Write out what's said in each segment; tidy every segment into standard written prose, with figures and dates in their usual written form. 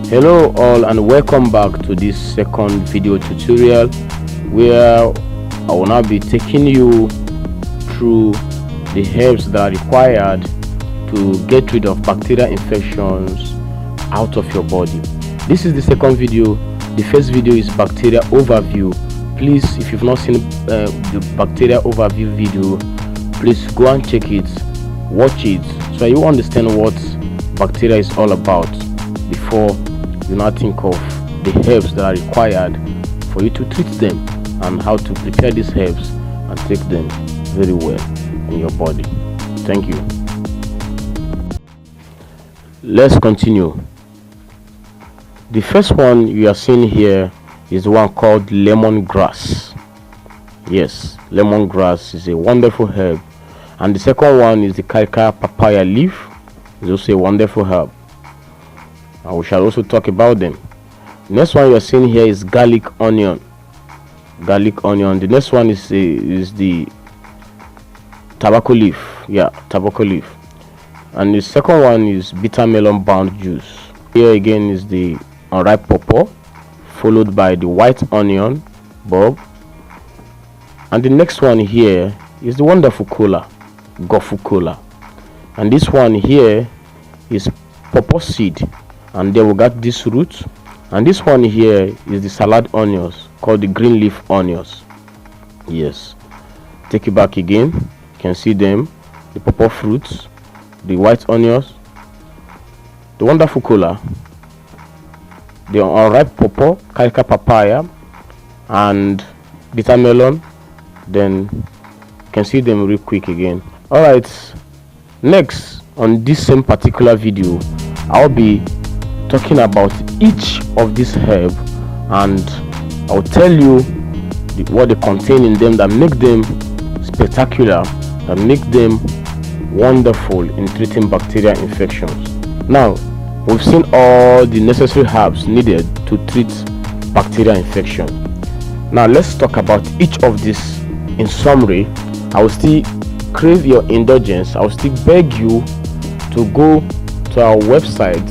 Hello all, and welcome back to this second video tutorial where I will now be taking you through the herbs that are required to get rid of bacterial infections out of your body. This is the second video. The first video is bacteria overview. Please, if you've not seen the bacteria overview video, please go and check it, watch it, so you understand what bacteria is all about before you now think of the herbs that are required for you to treat them and how to prepare these herbs and take them very well in your body. Thank you. Let's continue. The first one you are seeing here is the one called lemongrass. Yes, lemongrass is a wonderful herb. And the second one is the carica papaya leaf. It's also a wonderful herb, and we shall also talk about them. The next one you are seeing here is garlic onion. The next one is the tobacco leaf. Yeah, tobacco leaf. And the second one is bitter melon bound juice. Here again is the unripe pawpaw, followed by the white onion bulb. And the next one here is the wonderful cola, gofu cola. And this one here is pawpaw seed, and then we got this root. And this one here is the salad onions, called the green leaf onions. Yes, take it back again. You can see them, the pawpaw fruits, the white onions, the wonderful cola, the unripe pawpaw, carica papaya, and bitter melon. Then you can see them real quick again. All right, next on this same particular video, I'll be talking about each of these herbs, and I'll tell you what they contain in them that make them spectacular, that make them wonderful in treating bacterial infections. Now, we've seen all the necessary herbs needed to treat bacterial infection. Now let's talk about each of these in summary. I will still crave your indulgence. I will still beg you to go to our website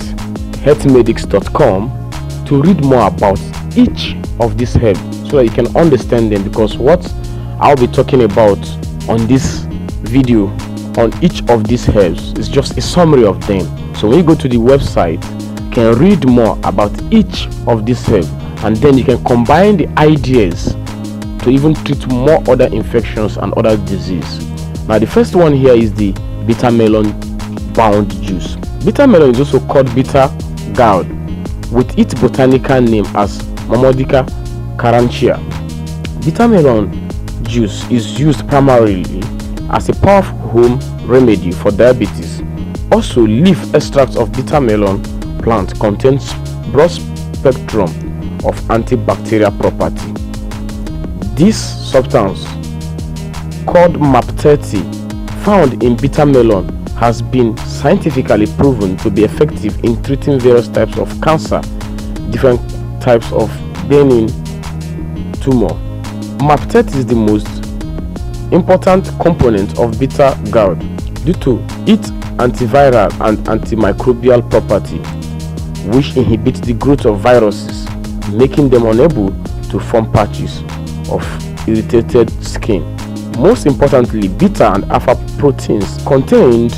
healthmedics.com to read more about each of these herbs so that you can understand them, because what I'll be talking about on this video on each of these herbs is just a summary of them. So when you go to the website, you can read more about each of these herbs, and then you can combine the ideas to even treat more other infections and other diseases. Now the first one here is the bitter melon bound juice. Bitter melon is also called bitter gourd, with its botanical name as Momordica carantia. Bitter melon juice is used primarily as a powerful home remedy for diabetes. Also, leaf extracts of bitter melon plant contains broad spectrum of antibacterial property. This substance, called MAP30, found in bitter melon, has been scientifically proven to be effective in treating various types of cancer, different types of benign tumor. MAP30 is the most important component of bitter gourd due to its antiviral and antimicrobial property, which inhibits the growth of viruses, making them unable to form patches of irritated skin. Most importantly, beta and alpha proteins contained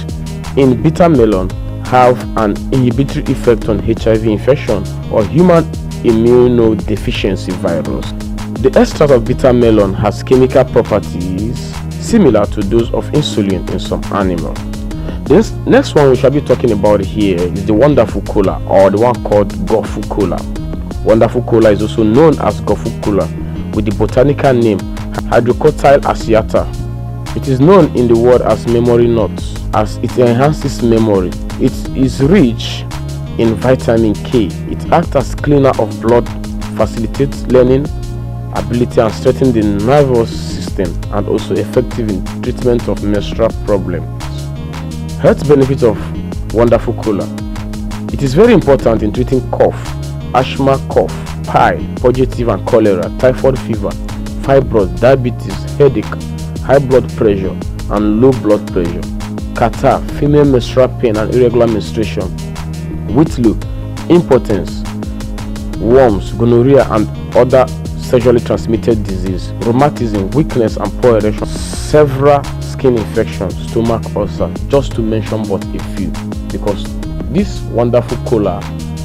in bitter melon have an inhibitory effect on HIV infection or human immunodeficiency virus. The extract of bitter melon has chemical properties similar to those of insulin in some animals. This next one we shall be talking about here is the wonderful cola, or the one called gofu cola. Wonderful cola is also known as gofu cola with the botanical name Hydrocotyl aciata. It is known in the world as memory nuts, as it enhances memory. It is rich in vitamin K. It acts as cleaner of blood, facilitates learning ability, and strengthens the nervous system, and also effective in treatment of menstrual problems. Health benefits of wonderful cola. It is very important in treating cough, asthma, cough, pie, purgative and cholera, typhoid fever, fibroids, diabetes, headache, high blood pressure and low blood pressure, catarrh, female menstrual pain and irregular menstruation, whitlow, impotence, worms, gonorrhea, and other sexually transmitted disease, rheumatism, weakness and poor erection, several skin infections, stomach ulcer, just to mention but a few. Because this wonderful cola,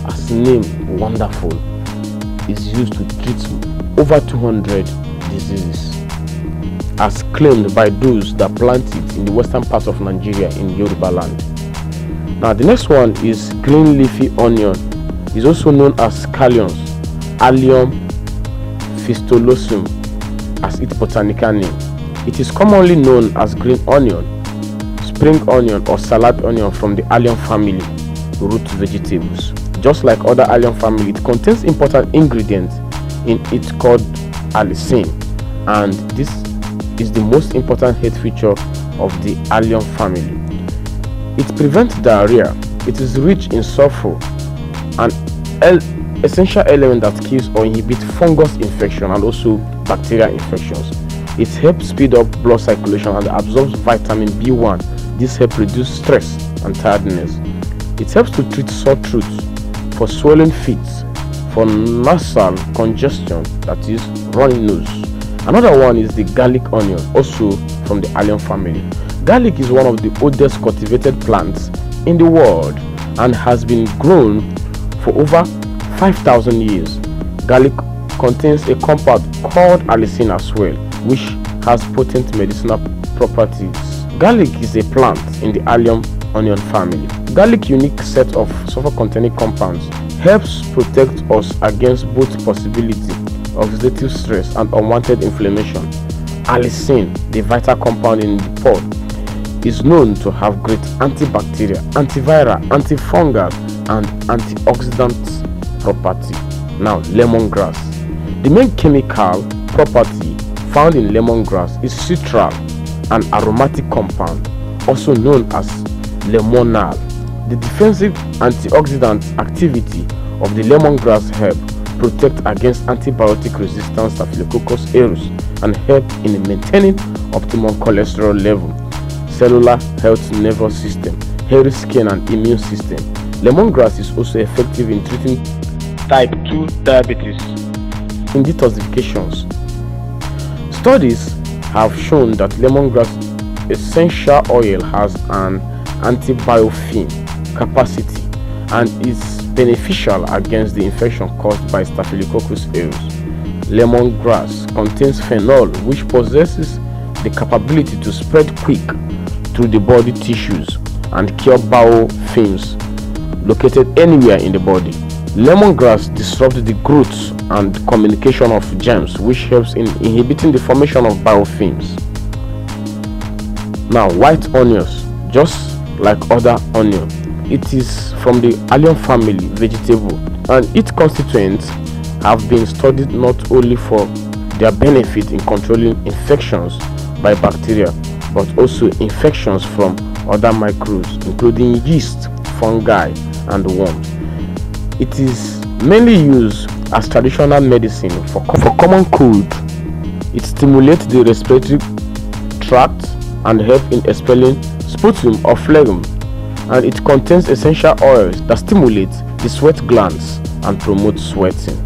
as named wonderful, is used to treat over 200 diseases, as claimed by those that plant it in the western part of Nigeria in Yoruba land. Now the next one is green leafy onion. It's also known as scallions, Allium fistulosum as its botanical name. It is commonly known as green onion, spring onion, or salad onion from the allium family root vegetables. Just like other allium family, it contains important ingredients in it called allicin, and this is the most important health feature of the allium family. It prevents diarrhea. It is rich in sulfur, an essential element that kills or inhibits fungus infection and also bacterial infections. It helps speed up blood circulation and absorbs vitamin B1. This helps reduce stress and tiredness. It helps to treat sore throat, for swollen feet, for nasal congestion, that is runny nose. Another one is the garlic onion, also from the allium family. Garlic is one of the oldest cultivated plants in the world and has been grown for over 5,000 years. Garlic contains a compound called allicin as well, which has potent medicinal properties. Garlic is a plant in the allium onion family. Garlic's unique set of sulfur-containing compounds helps protect us against both possibility of oxidative stress and unwanted inflammation. Allicin, the vital compound in the pod, is known to have great antibacterial, antiviral, antifungal, and antioxidant property. Now, lemongrass. The main chemical property found in lemongrass is citral, an aromatic compound, also known as lemonal. The defensive antioxidant activity of the lemongrass herb protect against antibiotic resistant Staphylococcus aureus and help in maintaining optimum cholesterol level, cellular health, nervous system, healthy skin and immune system. Lemongrass is also effective in treating type 2 diabetes in detoxifications. Studies have shown that lemongrass essential oil has an antibiofilm capacity and is beneficial against the infection caused by Staphylococcus aureus. Lemongrass contains phenol, which possesses the capability to spread quick through the body tissues and cure biofilms located anywhere in the body. Lemongrass disrupts the growth and communication of germs, which helps in inhibiting the formation of biofilms. Now, white onions, just like other onion, it is from the allium family vegetable, and its constituents have been studied not only for their benefit in controlling infections by bacteria, but also infections from other microbes, including yeast, fungi, and worms. It is mainly used as traditional medicine for common cold. It stimulates the respiratory tract and helps in expelling sputum or phlegm, and it contains essential oils that stimulate the sweat glands and promote sweating.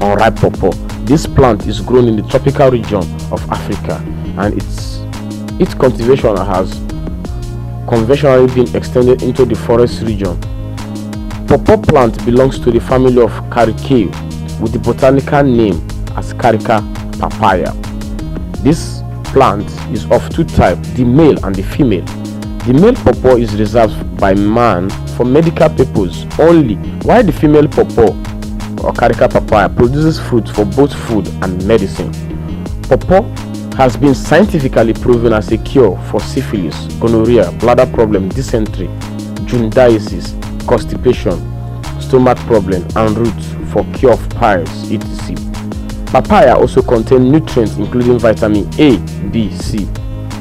Unripe pawpaw. This plant is grown in the tropical region of Africa, and its cultivation has conventionally been extended into the forest region. Pawpaw plant belongs to the family of Caricaea with the botanical name as Carica papaya. This plant is of two types, the male and the female. The male pawpaw is reserved by man for medical purposes only, while the female pawpaw or Carica papaya produces fruit for both food and medicine. Pawpaw has been scientifically proven as a cure for syphilis, gonorrhea, bladder problem, dysentery, jaundice, constipation, stomach problem, and roots for cure of piles, etc. Papaya also contains nutrients including vitamin A, B, C,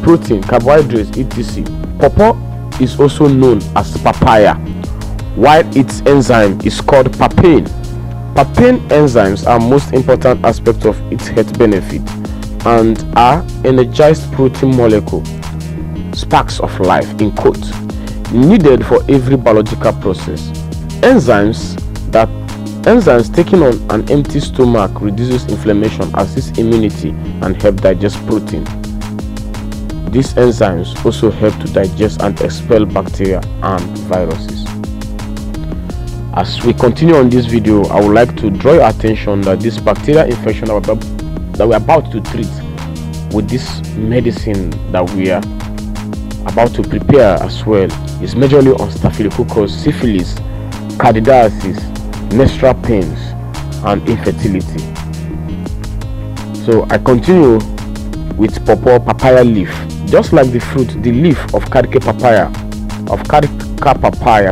protein, carbohydrates, etc. Pawpaw is also known as papaya, while its enzyme is called papain. Papain enzymes are most important aspect of its health benefit and are energized protein molecule, sparks of life in quotes, needed for every biological process. Enzymes that Enzymes taken on an empty stomach reduces inflammation, assists immunity, and help digest protein. These enzymes also help to digest and expel bacteria and viruses. As we continue on this video, I would like to draw your attention that this bacterial infection that we're about to treat with this medicine that we are about to prepare as well is majorly on Staphylococcus, syphilis, candidiasis, menstrual pains, and infertility. So I continue with pawpaw papaya leaf. Just like the fruit, the leaf of Carica papaya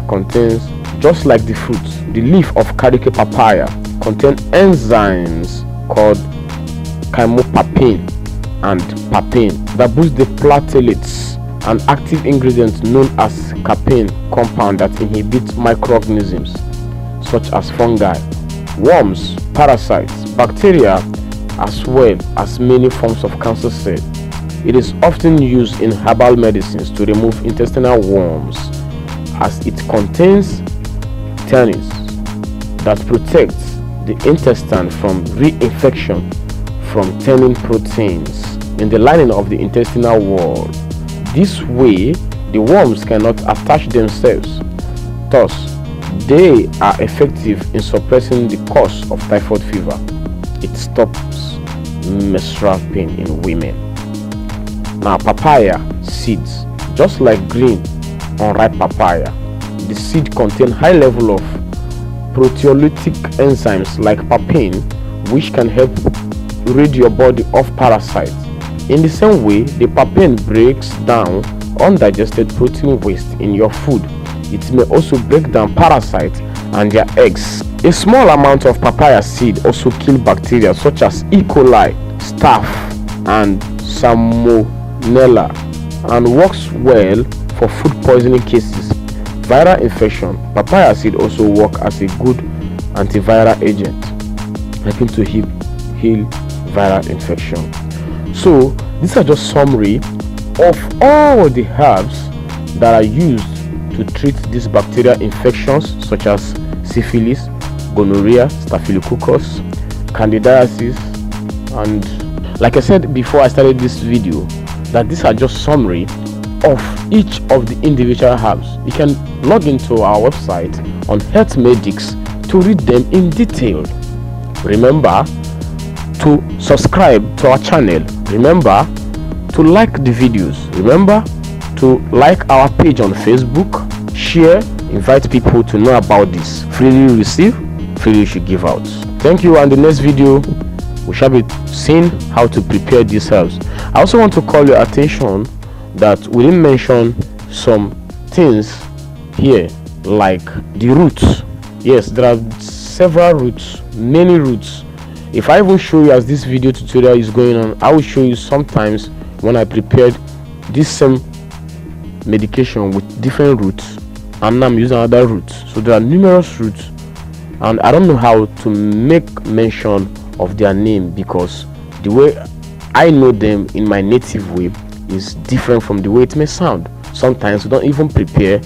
contains, just like the fruit, the leaf of Carica papaya contains enzymes called chymopapin and papin that boost the platelets, an active ingredient known as capain compound that inhibits microorganisms such as fungi, worms, parasites, bacteria, as well as many forms of cancer cells. It is often used in herbal medicines to remove intestinal worms, as it contains tannins that protects the intestine from reinfection from tannin proteins in the lining of the intestinal wall. This way, the worms cannot attach themselves. Thus, they are effective in suppressing the cause of typhoid fever. It stops menstrual pain in women. Now, papaya seeds, just like green unripe papaya, the seed contain high level of proteolytic enzymes like papin, which can help rid your body of parasites. In the same way, the papin breaks down undigested protein waste in your food. It may also break down parasites and their eggs. A small amount of papaya seed also kill bacteria such as E. coli, staph, and salmonella, and works well for food poisoning cases. Viral infection. Papaya seed also work as a good antiviral agent, helping to heal viral infection. So these are just summary of all the herbs that are used to treat these bacterial infections such as syphilis, gonorrhea, staphylococcus, candidiasis, and like I said before I started this video, that these are just summary of each of the individual herbs. You can log into our website on Health Medics to read them in detail. Remember to subscribe to our channel. Remember to like the videos. Remember to like our page on Facebook, share, invite people to know about this. Freely receive, freely you should give out. Thank you, and the next video we shall be seeing how to prepare these herbs. I also want to call your attention that we didn't mention some things here, like the roots. Yes, there are several roots, many roots. If I even show you as this video tutorial is going on, I will show you sometimes when I prepared this same medication with different roots, and now I'm using other roots. So there are numerous roots, and I don't know how to make mention of their name because the way I know them in my native way is different from the way it may sound. Sometimes we don't even prepare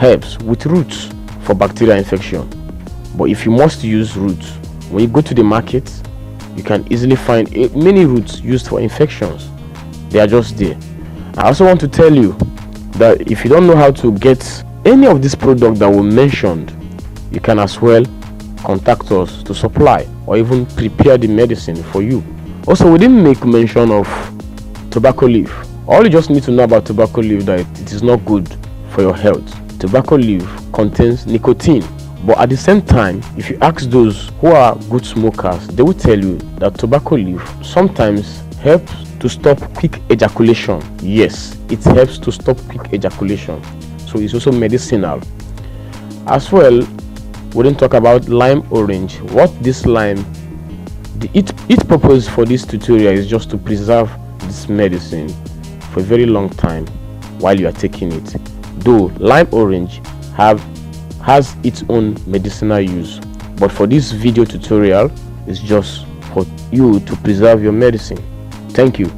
herbs with roots for bacterial infection, but if you must use roots, when you go to the market, you can easily find many roots used for infections. They are just there. I also want to tell you that if you don't know how to get any of these products that were mentioned, you can as well contact us to supply or even prepare the medicine for you. Also, we didn't make mention of tobacco leaf. All you just need to know about tobacco leaf that it is not good for your health. Tobacco leaf contains nicotine, but at the same time, if you ask those who are good smokers, they will tell you that tobacco leaf sometimes helps to stop quick ejaculation. Yes, it helps to stop quick ejaculation, so it's also medicinal. As well, we didn't talk about lime orange. What this lime, its purpose for this tutorial is just to preserve this medicine for a very long time while you are taking it. Though lime orange has its own medicinal use, but for this video tutorial, it's just for you to preserve your medicine. Thank you.